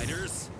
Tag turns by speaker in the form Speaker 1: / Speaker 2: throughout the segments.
Speaker 1: outsiders.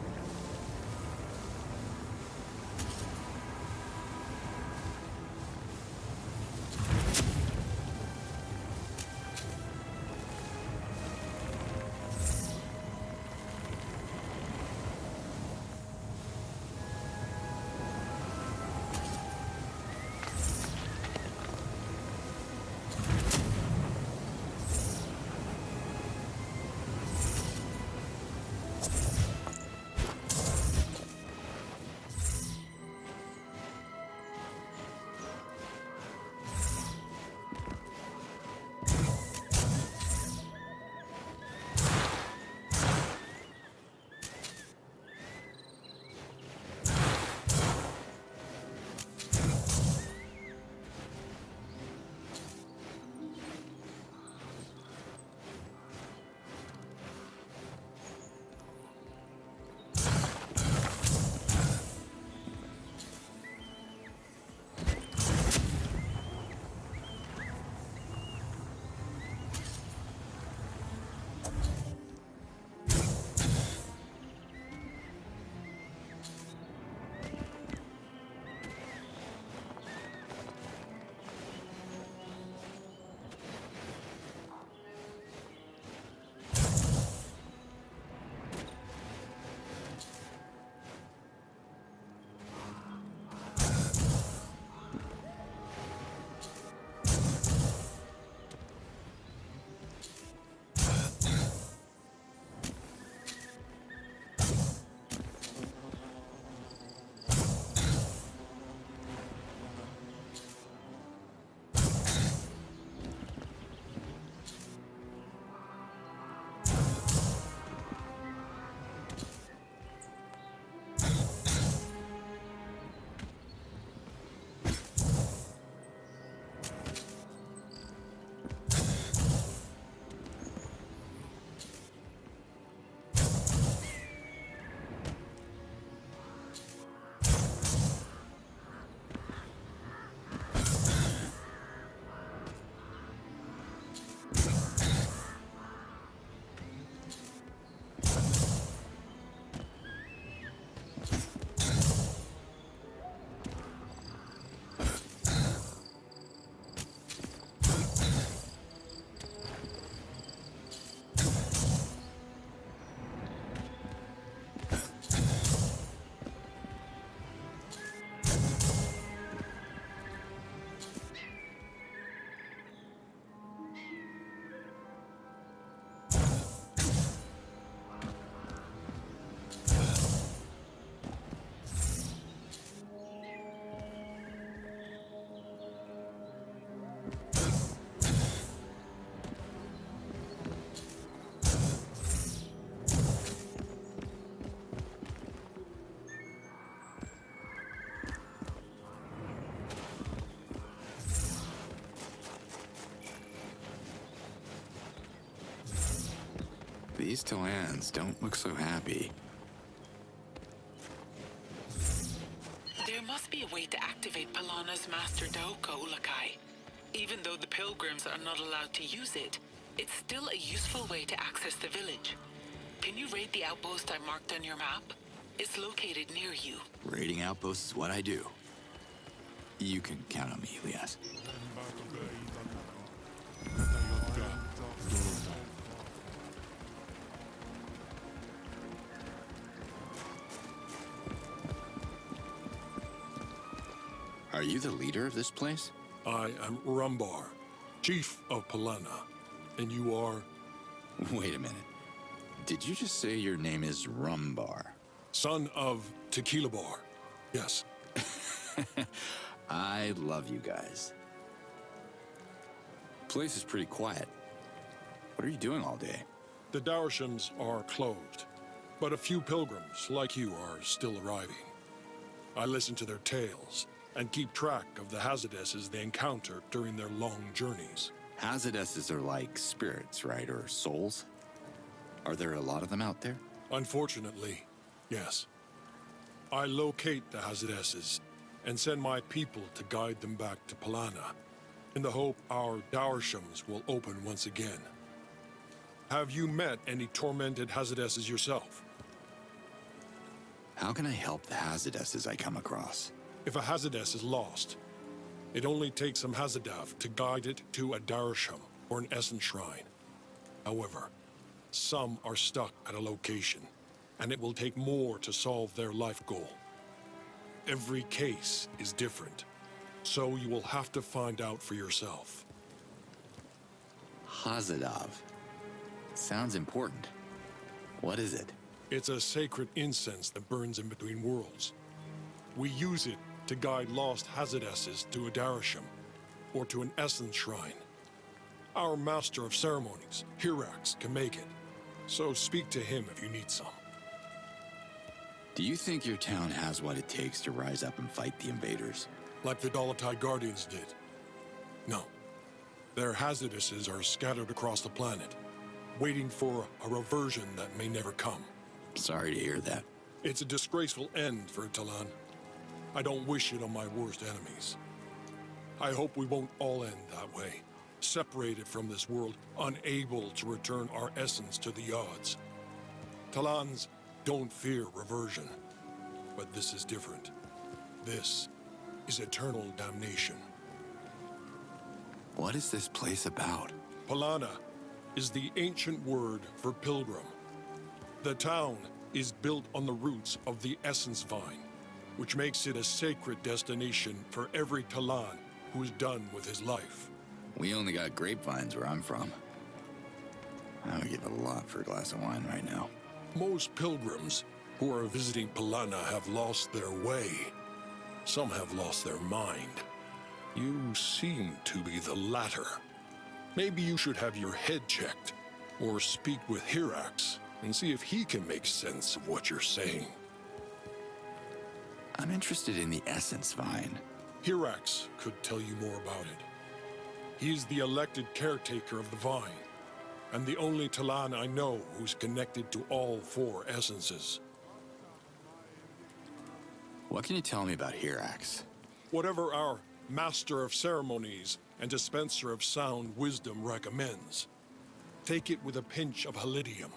Speaker 2: These Talans don't look so happy.
Speaker 3: There must be a way to activate PALANA'S master Doka Ulakai. Even though the pilgrims are not allowed to use it, it's still a useful way to access the village. Can you raid the outpost I marked on your map? It's located near you.
Speaker 2: Raiding outposts is what I do. You can count on me, Elias. Are you the leader of this place?
Speaker 4: I am Rumbar, chief of Palana, and you are?
Speaker 2: Wait a minute. Did you just say your name is Rumbar?
Speaker 4: Son of Tequila Bar, yes.
Speaker 2: I love you guys. Place is pretty quiet. What are you doing all day?
Speaker 4: The Daurshams are closed, but a few pilgrims like you are still arriving. I listen to their tales and keep track of the Hazadesses they encounter during their long journeys.
Speaker 2: Hazadesses are like spirits, right? Or souls? Are there a lot of them out there?
Speaker 4: Unfortunately, yes. I locate the Hazadesses and send my people to guide them back to Palana, in the hope our Daurshams will open once again. Have you met any tormented Hazadesses yourself?
Speaker 2: How can I help the Hazardesses I come across?
Speaker 4: If a Hazardess is lost, it only takes some Hazadav to guide it to a Darasham or an Essence Shrine. However, some are stuck at a location, and it will take more to solve their life goal. Every case is different, so you will have to find out for yourself.
Speaker 2: Hazadav. Sounds important. What is it?
Speaker 4: It's a sacred incense that burns in between worlds. We use it to guide lost Hazardesses to a Darasham, or to an Essence Shrine. Our Master of Ceremonies, Hirax, can make it, so speak to him if you need some.
Speaker 2: Do you think your town has what it takes to rise up and fight the invaders?
Speaker 4: Like the Dalatai Guardians did? No. Their Hazardesses are scattered across the planet, waiting for a reversion that may never come.
Speaker 2: Sorry to hear that.
Speaker 4: It's a disgraceful end for Talan. I don't wish it on my worst enemies. I hope we won't all end that way, separated from this world, unable to return our essence to the odds. Talans don't fear reversion, but this is different. This is eternal damnation.
Speaker 2: What is this place about?
Speaker 4: Palana is the ancient word for pilgrim. The town is built on the roots of the essence vine, which makes it a sacred destination for every Talan who is done with his life.
Speaker 2: We only got grapevines where I'm from. I would give a lot for a glass of wine right now.
Speaker 4: Most pilgrims who are visiting Palana have lost their way. Some have lost their mind. You seem to be the latter. Maybe you should have your head checked, or speak with Hirax and see if he can make sense of what you're saying.
Speaker 2: I'm interested in the essence vine.
Speaker 4: Hirax could tell you more about it. He is the elected caretaker of the vine, and the only Talan I know who's connected to all 4 essences.
Speaker 2: What can you tell me about Hirax?
Speaker 4: Whatever our Master of Ceremonies and Dispenser of Sound Wisdom recommends, take it with a pinch of Halidium.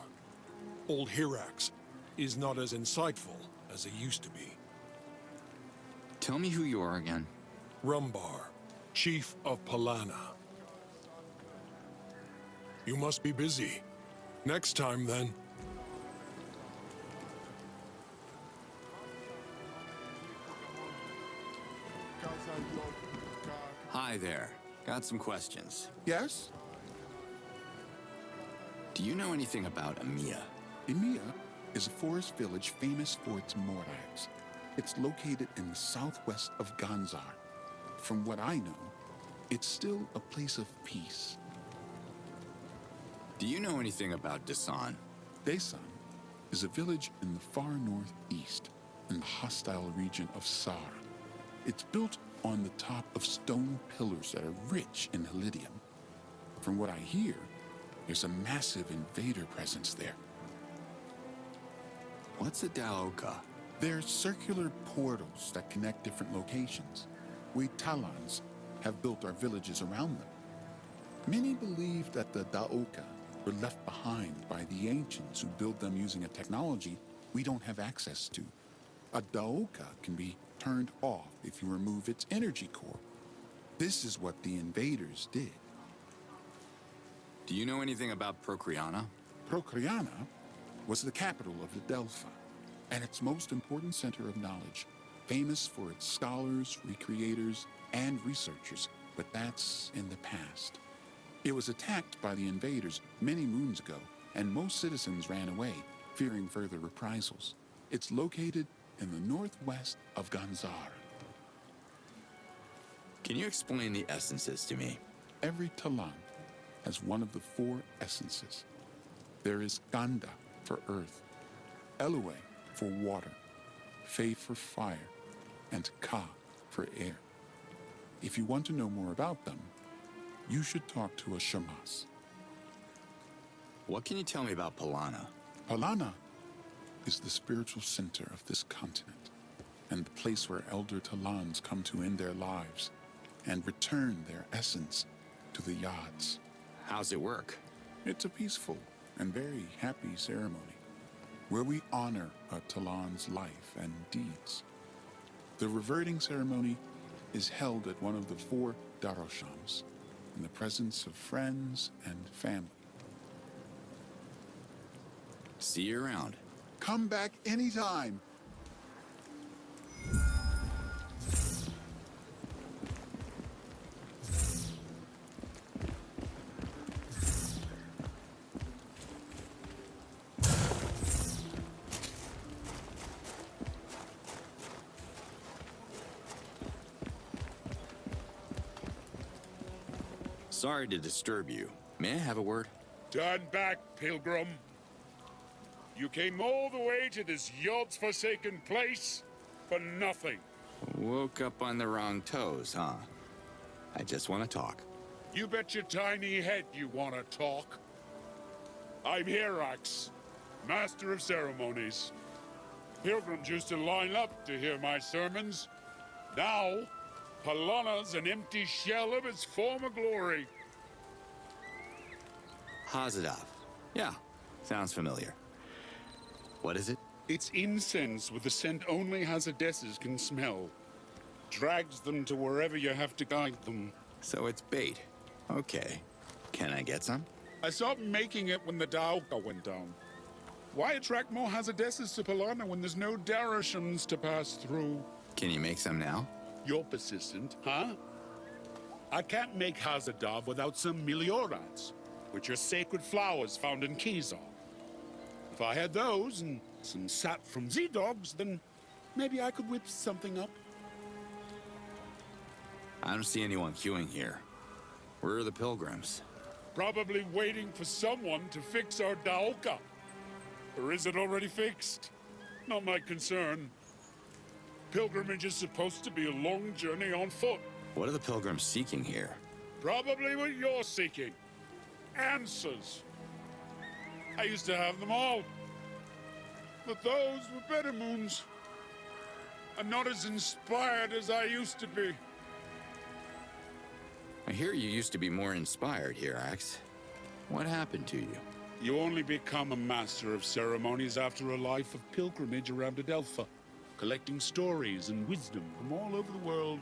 Speaker 4: Old Hirax is not as insightful as he used to be.
Speaker 2: Tell me who you are again.
Speaker 4: Rumbar, Chief of Palana. You must be busy. Next time, then.
Speaker 2: Hi there. Got some questions.
Speaker 1: Yes?
Speaker 2: Do you know anything about Emiya?
Speaker 1: Emiya is a forest village famous for its morags. It's located in the southwest of Ganzar. From what I know, it's still a place of peace.
Speaker 2: Do you know anything about Dasan?
Speaker 1: Desan is a village in the far northeast, in the hostile region of Sar. It's built on the top of stone pillars that are rich in Halidium. From what I hear, there's a massive invader presence there.
Speaker 2: What's a Daoka?
Speaker 1: They're circular portals that connect different locations. We Talans have built our villages around them. Many believe that the Daoka were left behind by the ancients who built them using a technology we don't have access to. A Daoka can be turned off if you remove its energy core. This is what the invaders did.
Speaker 2: Do you know anything about Procreana?
Speaker 1: Procreana was the capital of the Delphi, and its most important center of knowledge, famous for its scholars, recreators, and researchers, but that's in the past. It was attacked by the invaders many moons ago, and most citizens ran away, fearing further reprisals. It's located in the northwest of Ganzar.
Speaker 2: Can you explain the essences to me?
Speaker 1: Every Talan has one of the 4 essences. There is Ganda for earth, Elue for water, Fe for fire, and Ka for air. If you want to know more about them, you should talk to a Shamas.
Speaker 2: What can you tell me about Palana?
Speaker 1: Palana is the spiritual center of this continent, and the place where elder Talans come to end their lives and return their essence to the Yads.
Speaker 2: How's it work?
Speaker 1: It's a peaceful and very happy ceremony. where we honor a Talon's life and deeds. The reverting ceremony is held at one of the 4 Daroshams, in the presence of friends and family.
Speaker 2: See you around.
Speaker 1: Come back anytime.
Speaker 2: Sorry to disturb you. May I have a word?
Speaker 5: Turn back, pilgrim. You came all the way to this Yod's forsaken place for nothing.
Speaker 2: Woke up on the wrong toes, huh? I just want to talk.
Speaker 5: You bet your tiny head you want to talk. I'm Herax, Master of Ceremonies. Pilgrims used to line up to hear my sermons. Now, Palana's an empty shell of its former glory.
Speaker 2: Hazadav. Yeah, sounds familiar. What is it?
Speaker 5: It's incense with a scent only Hazadesses can smell. Drags them to wherever you have to guide them.
Speaker 2: So it's bait. Okay. Can I get some?
Speaker 5: I stopped making it when the Daoka went down. Why attract more Hazadesses to Palana when there's no Darashams to pass through?
Speaker 2: Can you make some now?
Speaker 5: You're persistent, huh? I can't make Hazadav without some Miliorats, which are sacred flowers found in Kizar. If I had those and some sap from Z-Dogs, then maybe I could whip something up.
Speaker 2: I don't see anyone queuing here. Where are the pilgrims?
Speaker 5: Probably waiting for someone to fix our Daoka. Or is it already fixed? Not my concern. Pilgrimage is supposed to be a long journey on foot.
Speaker 2: What are the pilgrims seeking here?
Speaker 5: Probably what you're seeking. Answers. I used to have them all. But those were better moons. I'm not as inspired as I used to be.
Speaker 2: I hear you used to be more inspired, Herax. What happened to you?
Speaker 5: You only become a master of ceremonies after a life of pilgrimage around Adelpha, collecting stories and wisdom from all over the world.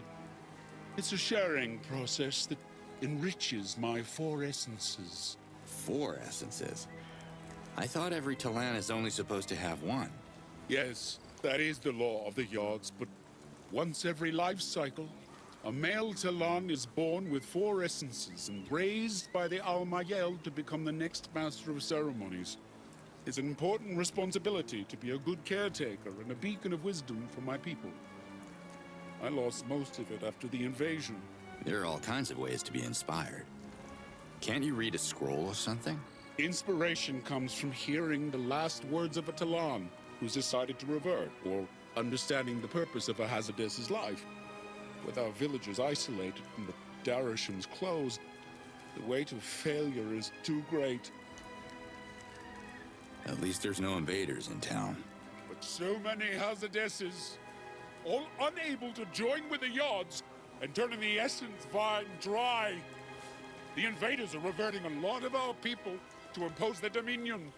Speaker 5: It's a sharing process that enriches my 4 essences.
Speaker 2: 4 essences? I thought every Talan is only supposed to have 1.
Speaker 5: Yes, that is the law of the Yards, but once every life cycle, a male Talan is born with 4 essences and raised by the Almayel to become the next Master of Ceremonies. It's an important responsibility to be a good caretaker and a beacon of wisdom for my people. I lost most of it after the invasion.
Speaker 2: There are all kinds of ways to be inspired. Can't you read a scroll or something?
Speaker 5: Inspiration comes from hearing the last words of a Talan who's decided to revert, or understanding the purpose of a Hazades's life. With our villages isolated and the Darashams closed, the weight of failure is too great.
Speaker 2: At least there's no invaders in town.
Speaker 5: But so many Hazadesses, all unable to join with the Yards and turning the Essence Vine dry. The invaders are reverting a lot of our people to impose their dominion.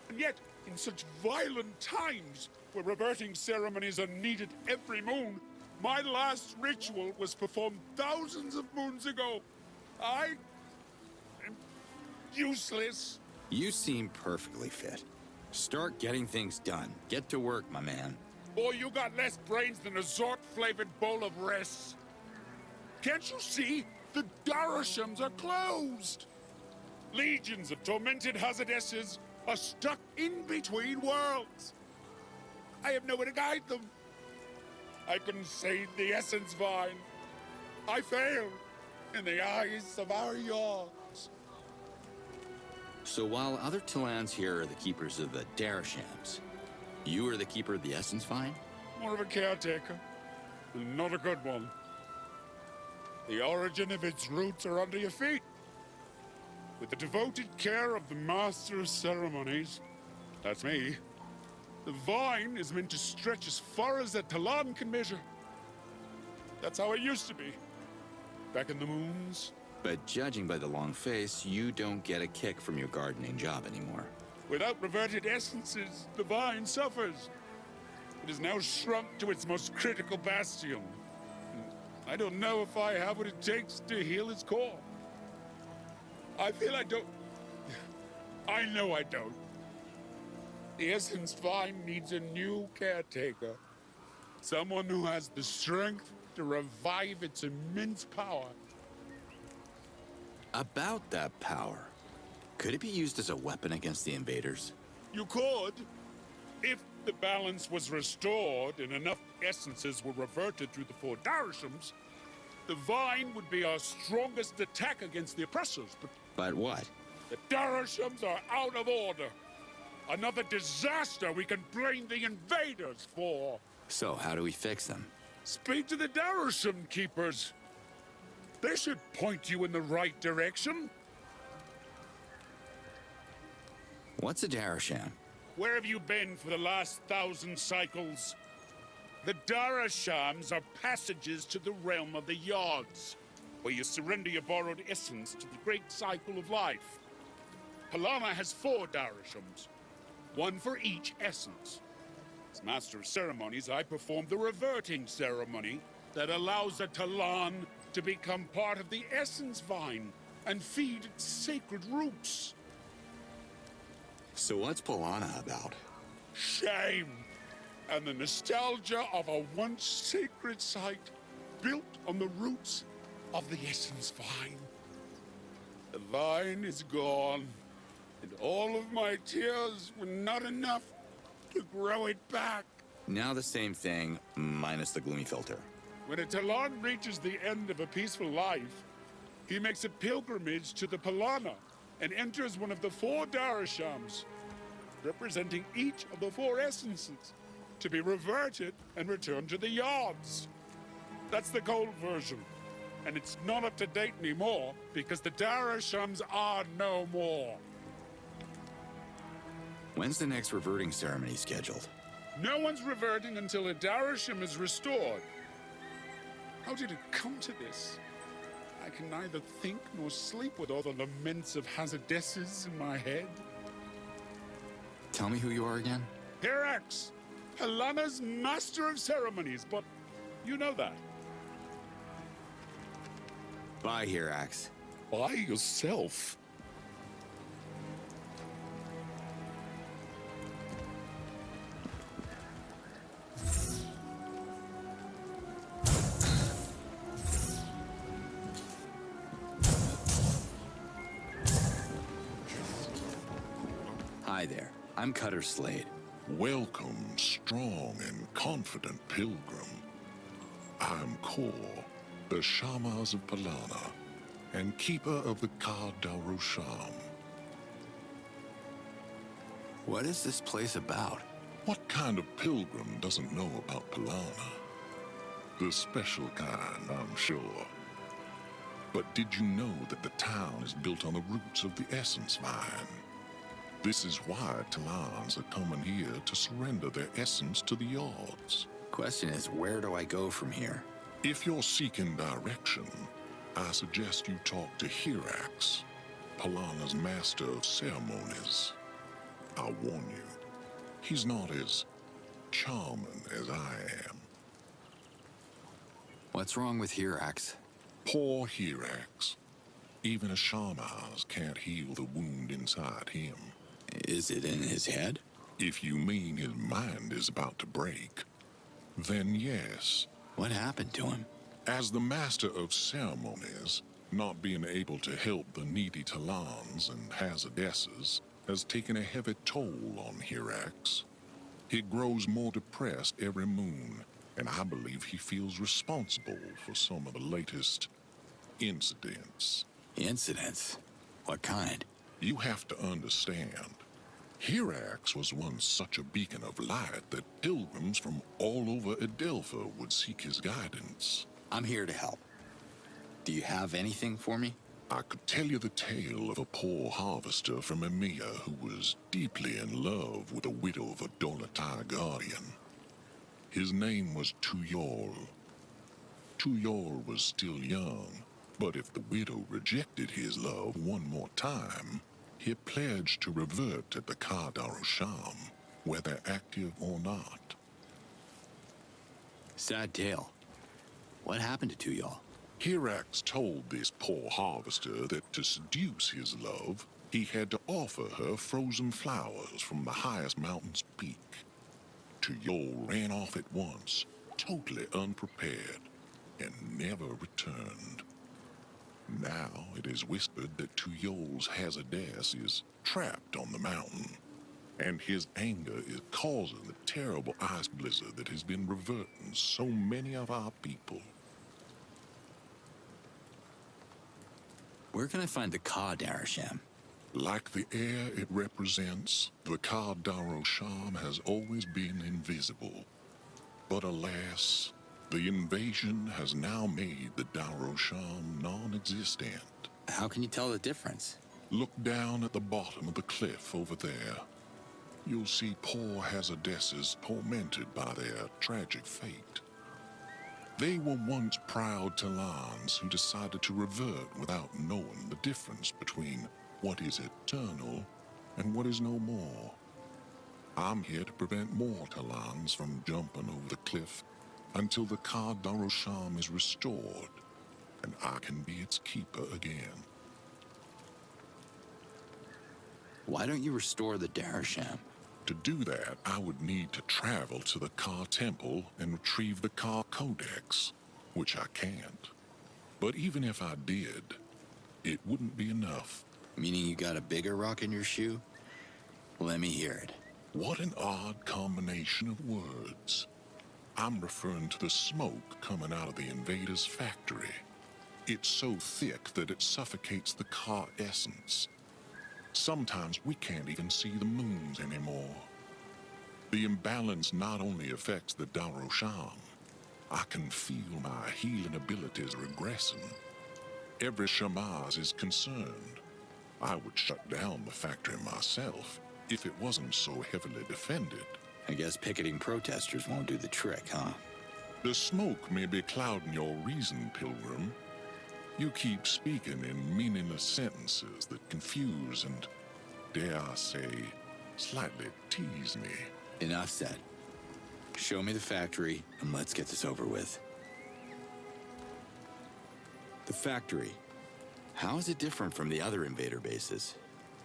Speaker 5: And yet, in such violent times, where reverting ceremonies are needed every moon, my last ritual was performed thousands of moons ago. I am useless.
Speaker 2: You seem perfectly fit. Start getting things done. Get to work, my man.
Speaker 5: Boy, you got less brains than a Zort-flavored bowl of res. Can't you see? The Darashams are closed. Legions of tormented Hazadesses are stuck in between worlds. I have nowhere to guide them. I couldn't save the Essence Vine. I failed in the eyes of our Yards.
Speaker 2: So while other Talans here are the keepers of the Darashams, you are the keeper of the Essence Vine?
Speaker 5: More of a caretaker, and not a good one. The origin of its roots are under your feet. With the devoted care of the Master of Ceremonies, that's me, the vine is meant to stretch as far as a Talan can measure. That's how it used to be, back in the moons.
Speaker 2: But judging by the long face, you don't get a kick from your gardening job anymore.
Speaker 5: Without reverted essences, the vine suffers. It is now shrunk to its most critical bastion. I don't know if I have what it takes to heal its core. I feel I don't. I know I don't. The Essence Vine needs a new caretaker. Someone who has the strength to revive its immense power.
Speaker 2: About that power, could it be used as a weapon against the invaders?
Speaker 5: You could, if the balance was restored and enough essences were reverted through the four Darishams. The Vine would be our strongest attack against the oppressors, but...
Speaker 2: But what?
Speaker 5: The Darishams are out of order. Another disaster we can blame the invaders for.
Speaker 2: So, how do we fix them?
Speaker 5: Speak to the Darisham Keepers. They should point you in the right direction.
Speaker 2: What's a Darisham?
Speaker 5: Where have you been for the last 1,000 cycles? The Darishams are passages to the realm of the Yards, where you surrender your borrowed essence to the great cycle of life. Palana has 4 Darishams, one for each essence. As Master of Ceremonies, I perform the reverting ceremony that allows a Talan to become part of the Essence Vine and feed its sacred roots.
Speaker 2: So what's Palana about?
Speaker 5: Shame, and the nostalgia of a once sacred site built on the roots of the Essence Vine. The vine is gone, and all of my tears were not enough to grow it back.
Speaker 2: Now the same thing, minus the gloomy filter.
Speaker 5: When a Talan reaches the end of a peaceful life, he makes a pilgrimage to the Palana and enters one of the 4 Darishams, representing each of the 4 essences, to be reverted and returned to the Yards. That's the cold version, and it's not up to date anymore because the Darishams are no more.
Speaker 2: When's the next reverting ceremony scheduled?
Speaker 5: No one's reverting until a Darisham is restored. How did it come to this? I can neither think nor sleep with all the laments of Hazardesses in my head.
Speaker 2: Tell me who you are again?
Speaker 5: Hirax, Palana's Master of Ceremonies, but you know that.
Speaker 2: Bye, Hirax.
Speaker 5: By yourself.
Speaker 2: Hi there. I'm Cutter Slade.
Speaker 6: Welcome, strong and confident pilgrim. I'm Kor, the Shamas of Palana, and keeper of the Ka Darosham.
Speaker 2: What is this place about?
Speaker 6: What kind of pilgrim doesn't know about Palana? The special kind, I'm sure. But did you know that the town is built on the roots of the Essence Vine? This is why Talans are coming here to surrender their essence to the Yards.
Speaker 2: Question is, where do I go from here?
Speaker 6: If you're seeking direction, I suggest you talk to Hirax, Palana's Master of Ceremonies. I'll warn you, he's not as charming as I am.
Speaker 2: What's wrong with Hirax?
Speaker 6: Poor Hirax. Even a Shamas can't heal the wound inside him.
Speaker 2: Is it in his head?
Speaker 6: If you mean his mind is about to break, then yes.
Speaker 2: What happened to him?
Speaker 6: As the Master of Ceremonies, not being able to help the needy Talans and Hazardesses has taken a heavy toll on Hirax. He grows more depressed every moon, and I believe he feels responsible for some of the latest incidents.
Speaker 2: Incidents? What kind?
Speaker 6: You have to understand, Hirax was once such a beacon of light that pilgrims from all over Adelpha would seek his guidance.
Speaker 2: I'm here to help. Do you have anything for me?
Speaker 6: I could tell you the tale of a poor harvester from Emia who was deeply in love with the widow of a Dolatai guardian. His name was Tuyol. Tuyol was still young, but if the widow rejected his love one more time, he pledged to revert at the Ka Darosham, whether active or not.
Speaker 2: Sad tale. What happened to two y'all?
Speaker 6: Hirax told this poor harvester that to seduce his love, he had to offer her frozen flowers from the highest mountain's peak. Tuyol ran off at once, totally unprepared, and never returned. Now it is whispered that Tuyol's Hazardess is trapped on the mountain, and his anger is causing the terrible ice blizzard that has been reverting so many of our people.
Speaker 2: Where can I find the Ka Darosham?
Speaker 6: Like the air it represents, the Ka Darosham has always been invisible. But alas, the invasion has now made the Darosham non-existent.
Speaker 2: How can you tell the difference?
Speaker 6: Look down at the bottom of the cliff over there. You'll see poor Hazardesses tormented by their tragic fate. They were once proud Talans who decided to revert without knowing the difference between what is eternal and what is no more. I'm here to prevent more Talans from jumping over the cliff until the Ka Darosham is restored and I can be its keeper again.
Speaker 2: Why don't you restore the Darosham?
Speaker 6: To do that, I would need to travel to the Ka Temple and retrieve the Ka Codex, which I can't. But even if I did, it wouldn't be enough.
Speaker 2: Meaning you got a bigger rock in your shoe? Let me hear it.
Speaker 6: What an odd combination of words. I'm referring to the smoke coming out of the invader's factory. It's so thick that it suffocates the Ka essence. Sometimes we can't even see the moons anymore. The imbalance not only affects the Darosham, I can feel my healing abilities regressing. Every Shamaz is concerned. I would shut down the factory myself if it wasn't so heavily defended.
Speaker 2: I guess picketing protesters won't do the trick, huh?
Speaker 6: The smoke may be clouding your reason, Pilgrim. You keep speaking in meaningless sentences that confuse and, dare I say, slightly tease me.
Speaker 2: Enough said. Show me the factory, and let's get this over with. The factory. How is it different from the other invader bases?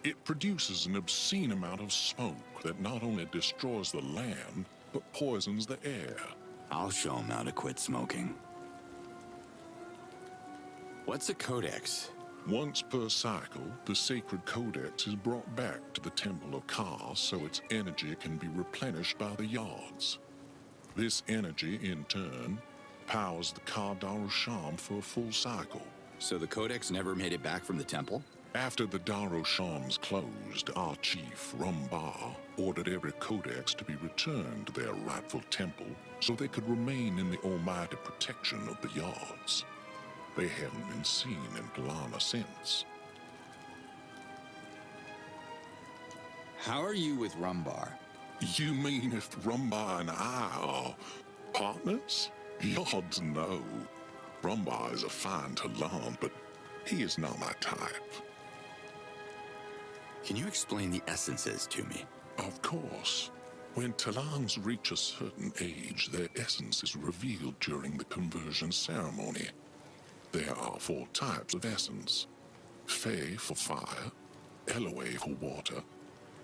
Speaker 6: It produces an obscene amount of smoke that not only destroys the land, but poisons the air.
Speaker 2: I'll show them how to quit smoking. What's a codex?
Speaker 6: Once per cycle, the sacred codex is brought back to the Temple of Ka so its energy can be replenished by the yards. This energy, in turn, powers the Ka Darosham for a full cycle.
Speaker 2: So the codex never made it back from the temple?
Speaker 6: After the Darosham's closed, our chief, Rumbar, ordered every codex to be returned to their rightful temple so they could remain in the almighty protection of the yards. They haven't been seen in Palana since.
Speaker 2: How are you with Rumbar?
Speaker 6: You mean if Rumbar and I are partners? Yards no. Rumbar is a fine Talan, but he is not my type.
Speaker 2: Can you explain the essences to me?
Speaker 6: Of course. When Talans reach a certain age, their essence is revealed during the conversion ceremony. There are 4 types of essence. Fae for fire, Eloe for water,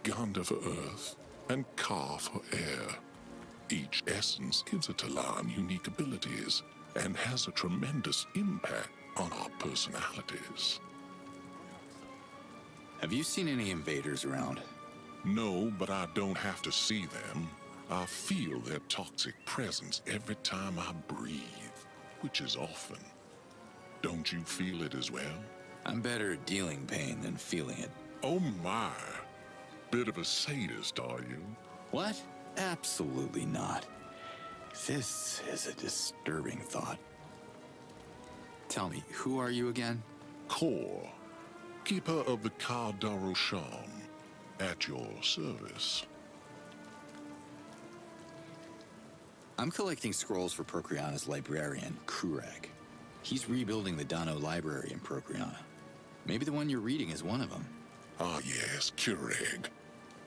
Speaker 6: Ganda for earth, and Ka for air. Each essence gives a Talan unique abilities and has a tremendous impact on our personalities.
Speaker 2: Have you seen any invaders around?
Speaker 6: No, but I don't have to see them. I feel their toxic presence every time I breathe, which is often. Don't you feel it as well?
Speaker 2: I'm better at dealing pain than feeling it.
Speaker 6: Oh my. Bit of a sadist, are you?
Speaker 2: What? Absolutely not. This is a disturbing thought. Tell me, who are you again?
Speaker 6: Kor, keeper of the Ka Darosham, at your service.
Speaker 2: I'm collecting scrolls for Procreana's librarian, Kurag. He's rebuilding the Dano library in Procreana. Maybe the one you're reading is one of them.
Speaker 6: Ah, yes, Keurig.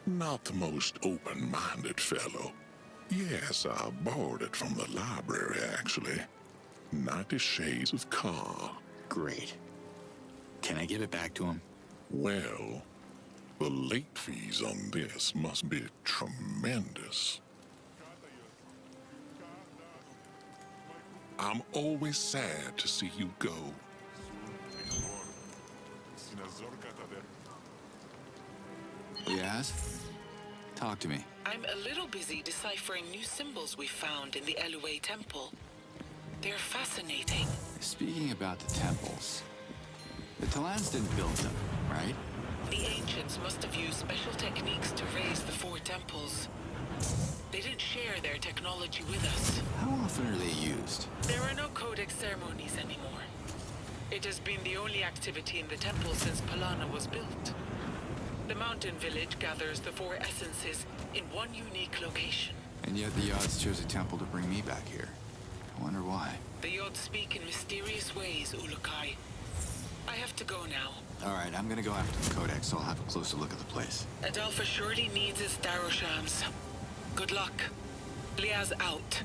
Speaker 6: Not the most open-minded fellow. Yes, I borrowed it from the library, actually. 90 Shades of Carl.
Speaker 2: Great. Can I give it back to him?
Speaker 6: Well, the late fees on this must be tremendous. I'm always sad to see you go.
Speaker 2: Yes? Talk to me.
Speaker 3: I'm a little busy deciphering new symbols we found in the Elue Temple. They're fascinating.
Speaker 2: Speaking about the temples, the PALAN'S didn't build them, right?
Speaker 3: The ancients must have used special techniques to raise the four temples. They didn't share their technology with us.
Speaker 2: How often are they used?
Speaker 3: There are no codex ceremonies anymore. It has been the only activity in the temple since Palana was built. The mountain village gathers the four essences in one unique location.
Speaker 2: And yet the Yods chose a temple to bring me back here. I wonder why.
Speaker 3: The Yods speak in mysterious ways, Ulukai. I have to go now.
Speaker 2: All right, I'm gonna go after the codex, so I'll have a closer look at the place.
Speaker 3: Adalpha surely needs his Daroshams. Good luck. Liaz out.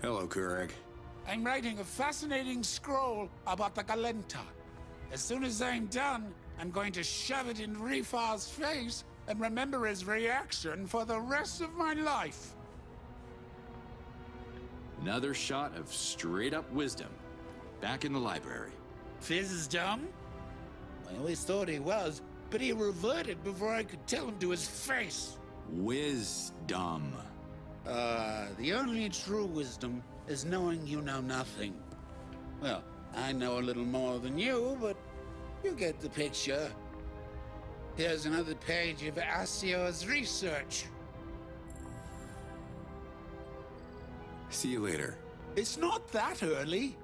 Speaker 2: Hello, Keurig.
Speaker 5: I'm writing a fascinating scroll about the Galenta. As soon as I'm done, I'm going to shove it in Rifar's face and remember his reaction for the rest of my life.
Speaker 2: Another shot of straight-up wisdom. Back in the library.
Speaker 5: Fizz is dumb? I always thought he was, but he reverted before I could tell him to his face.
Speaker 2: Wisdom.
Speaker 5: The only true wisdom is knowing you know nothing. Well, I know a little more than you, but you get the picture. Here's another page of Asio's research.
Speaker 2: See you later.
Speaker 5: It's not that early.